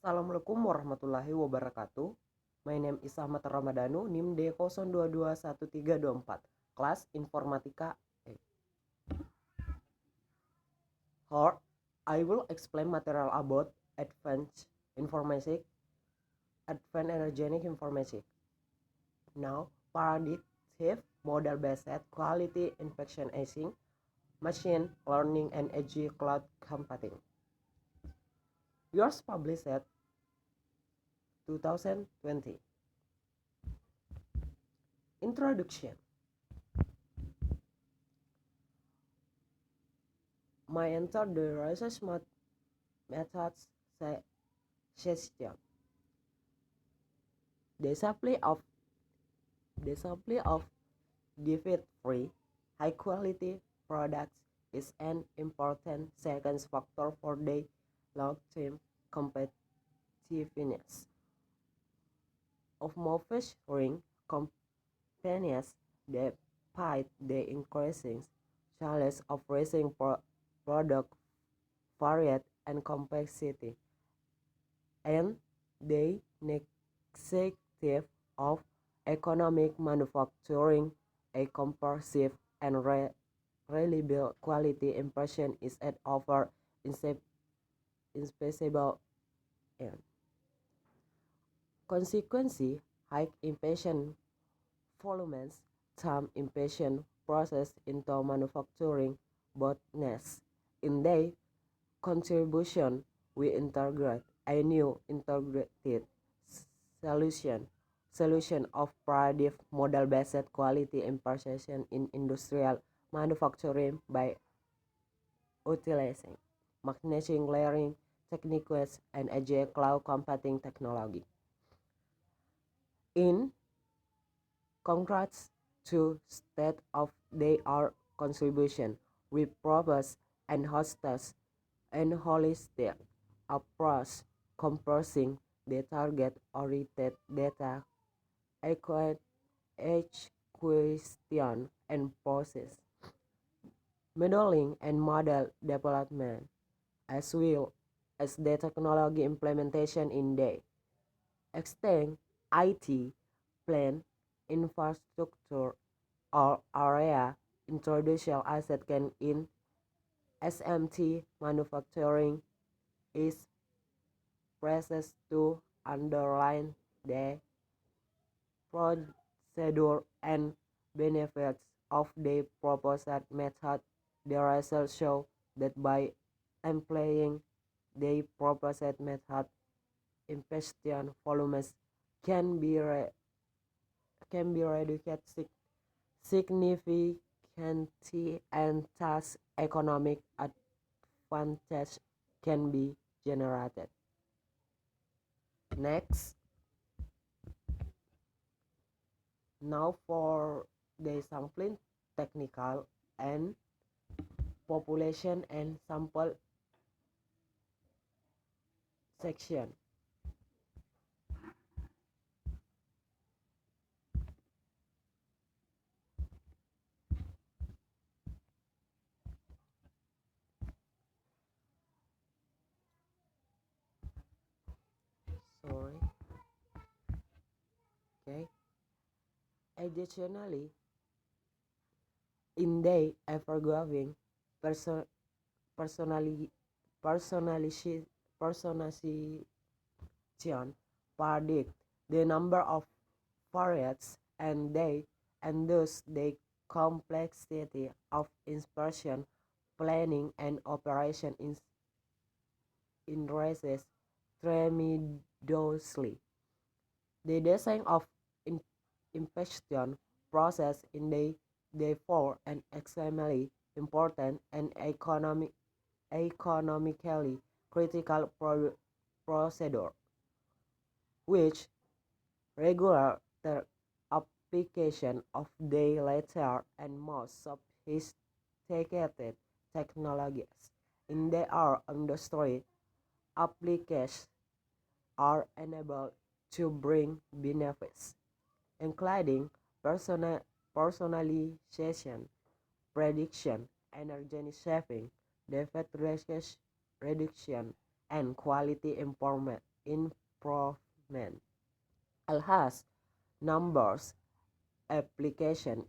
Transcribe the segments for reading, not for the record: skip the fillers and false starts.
Assalamualaikum warahmatullahi wabarakatuh. My name is Ahmad Ramadhanu, NIM D022134, kelas Informatika E. Here, I will explain material about advanced informatics, advanced energetic informatics. Now, predictive model-based quality inspection aging, machine learning and edge cloud computing. Yours published at 2020. Introduction. My enter the research methods suggestion. The supply of defect-free, high-quality products is an important second factor for the long-term competitiveness of manufacturing companies despite the increasing challenge of raising product variety and complexity, and the necessity of economic manufacturing. A comprehensive and reliable quality impression is at over indispensable. And consequently, high impatient volumes time impatient process into manufacturing bottlenecks. In their contribution, we integrate a new integrated solution of predictive model-based quality impression in industrial manufacturing by utilizing machine learning techniques and agile cloud computing technology. In contrast to state-of-the-art contribution, we propose an holistic approach comprising the target-oriented data acquisition and process modeling and model development, as well as the technology implementation in the existing IT plant infrastructure or area. Introducial asset can in SMT manufacturing is process to underline the procedure and benefits of the proposed method. The results show that by employing the proposed method, inspection volumes can be reduced significantly and thus economic advantage can be generated. Next, now for the sampling technical and population and sample section. Sorry. Okay. Additionally, in the ever-growing personalization predict the number of variants and thus the complexity of inspection planning and operation increases tremendously. The design of inspection process in the therefore an extremely important and economically critical procedure, which regular application of the latter and most sophisticated technologies in the our industry applications are enabled to bring benefits, including personalization, prediction, energy saving, defect reduction, and quality improvement. It has numbers application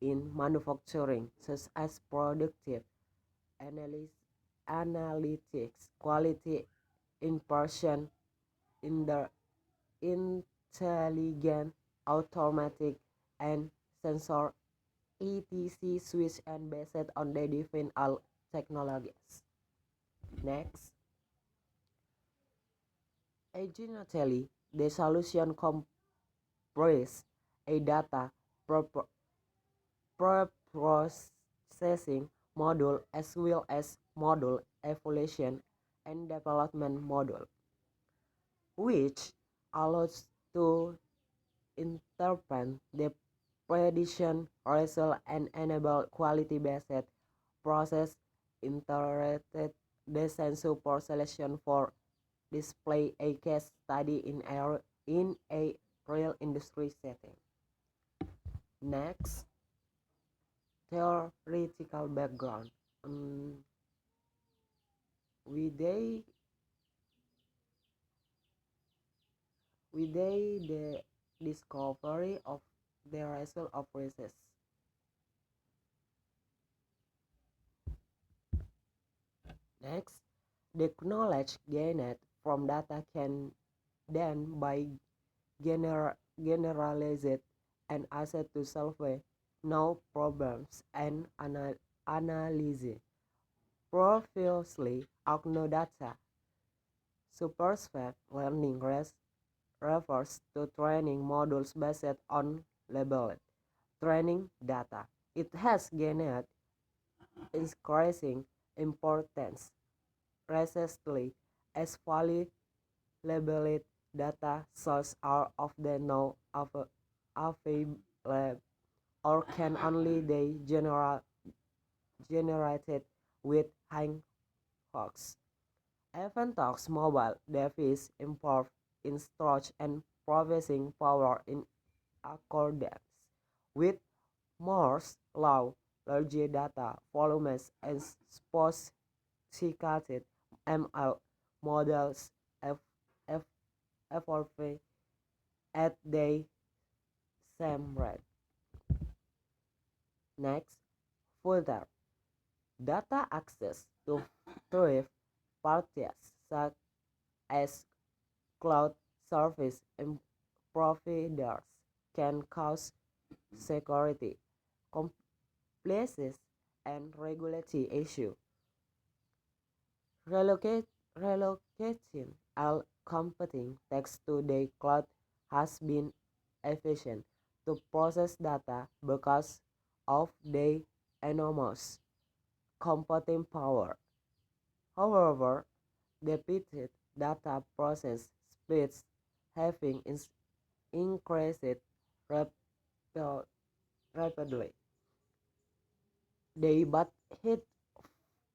in manufacturing such as predictive analytics, quality impression, in the intelligent, automatic, and sensor etc. switch and based on the defined all technologies. Next, originally the solution comprises a data pre-processing module as well as module evaluation and development module, which allows to interpret the prediction result and enable quality-based process iterated design support selection for display a case study in a real industry setting. Next, theoretical background. Um, with they the discovery of the result of research. Next, the knowledge gained from data can then be generalized and used to solve now problems and analyze previously unknown data. Supervised learning refers to training modules based on labeled training data. It has gained increasing importance recently as fully labeled data sources are often now available or can only be generated with Hangouts. Avantox mobile device improved in storage and processing power in accordance with Moore's law. Larger data volumes and sophisticated ML models evolve at the same rate. Next, further data access to third parties such as cloud service providers can cause security, compliance, and regulatory issues. Relocating all computing text to the cloud has been efficient to process data because of the enormous computing power. However, the repeated data process speeds having increased rapidly. The bandwidth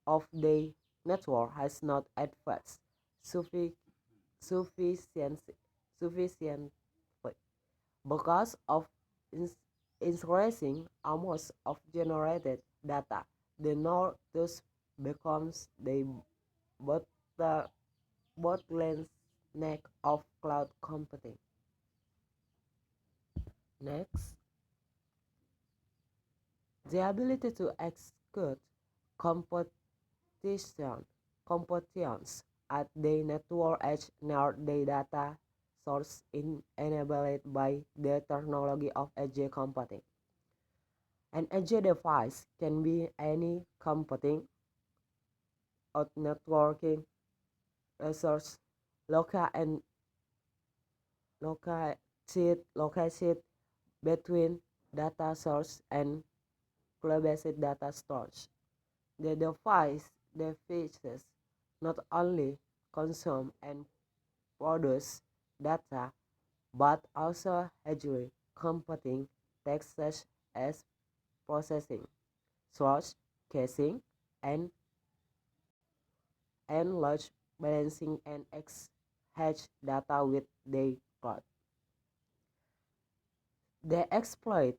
of the network has not advanced sufficiently because of increasing amounts of generated data. The node thus becomes the bot- bottleneck of cloud computing. Next, the ability to execute competition competitions at the network edge near the data source enabled by the technology of edge computing. An edge device can be any computing or networking resource located and located between data source and cloud-based data storage. The devices not only consume and produce data but also handle computing tasks such as processing, storage, caching, and load balancing and exchange data with the cloud. They exploit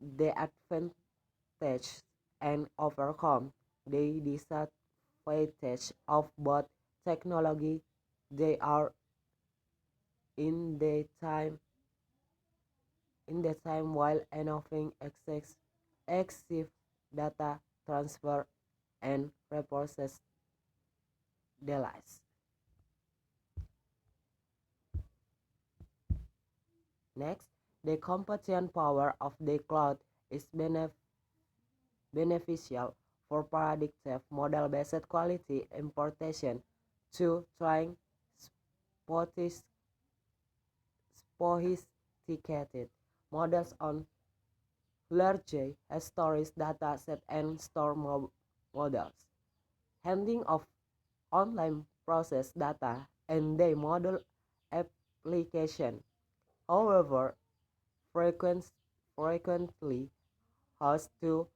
the advantage and overcome the disadvantage of both technology. They are in the time while enabling excessive data transfer and resources delays. Next, the computation power of the cloud is beneficial for predictive model-based quality importation to train sophisticated models on large storage data set and store models. Handling of online process data and the model application, however, frequently has to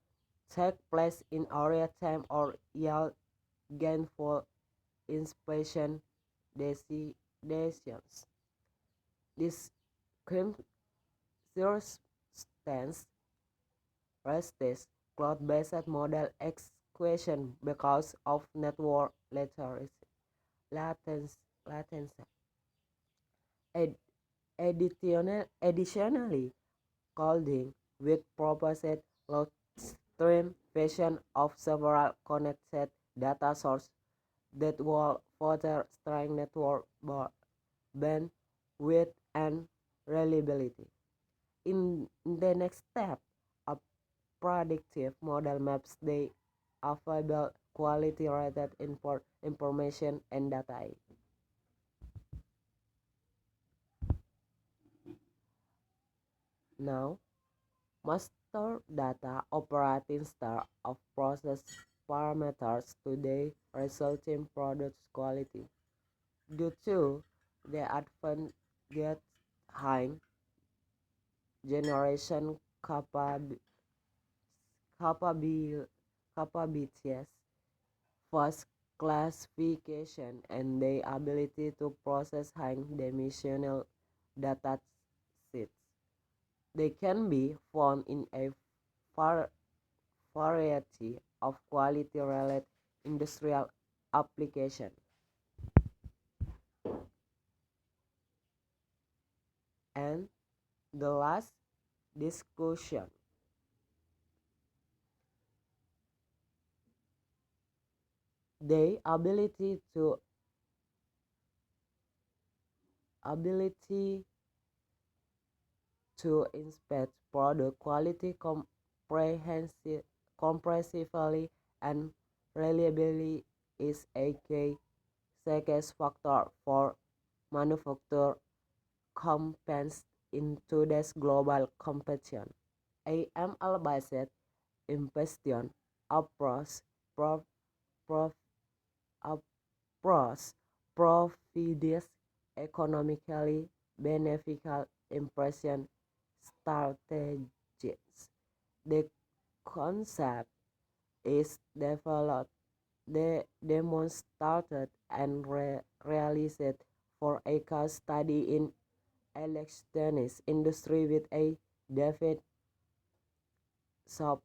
take place in area time or yield gainful inspection decisions. This circumstance raises cloud-based model execution because of network latency. Ad- Additionally, coding with proposed load stream version of several connected data sources that will further strain network bandwidth and reliability. In the next step, a predictive model maps the available quality rated information and data. Now, master data operating star of process parameters to the resulting product quality. Due to the advanced high generation capabilities, fast classification, and the ability to process high dimensional data sets. They can be found in a variety of quality-related industrial applications. And the last discussion, the ability to inspect product quality comprehensively and reliably is a key success factor for manufacturer companies in today's global competition. A ML-based inspection approach pro- pro- approach provides economically beneficial impression strategies. The concept is developed, demonstrated, and realized for a case study in electronics industry with a definite scope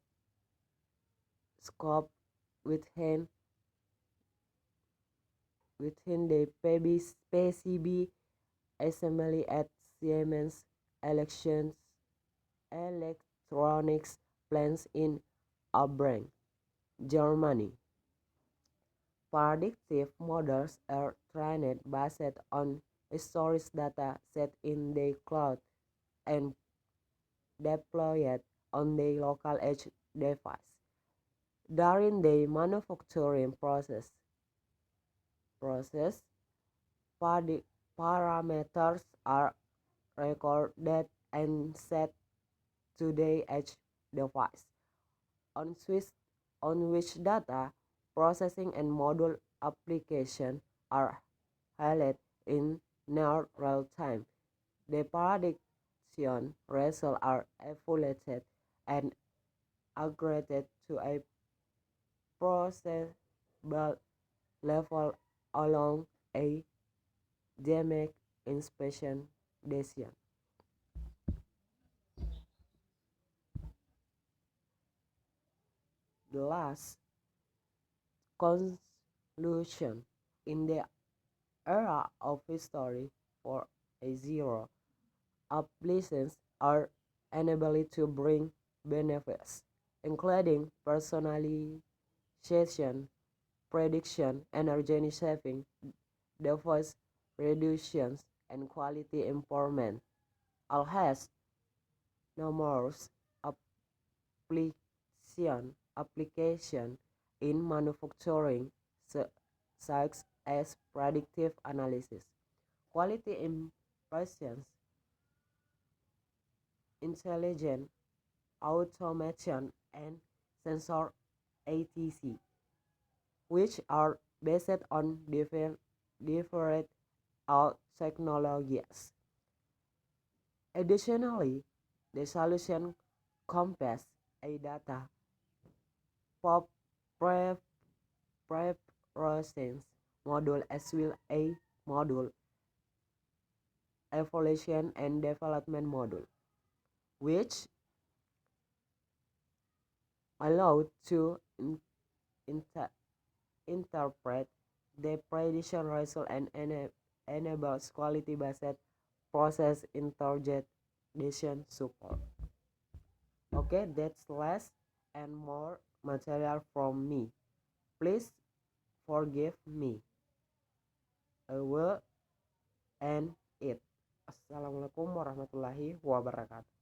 within the PCB assembly at Siemens Electronics plants in Aubrey, Germany. Predictive models are trained based on storage data set in the cloud and deployed on the local edge device. During the manufacturing process parameters are recorded and set to the edge device, on which data processing and module application are held in near real time. The prediction results are evaluated and aggregated to a processable level along a dynamic inspection decision. The last conclusion, in the era of history for a zero applications are enabled to bring benefits, including personalization, prediction, energy saving, device reductions, and quality improvement. All has numerous application in manufacturing, such as predictive analysis, quality impressions, intelligent automation, and sensor ATC, which are based on different technologies. Additionally, the solution compass a data pop prep preparation module as well a module evaluation and development module, which allow to inter interpret the prediction result and enables quality-based process interpretation support. Okay, that's less and more material from me. Please forgive me. I will end it. Assalamualaikum warahmatullahi wabarakatuh.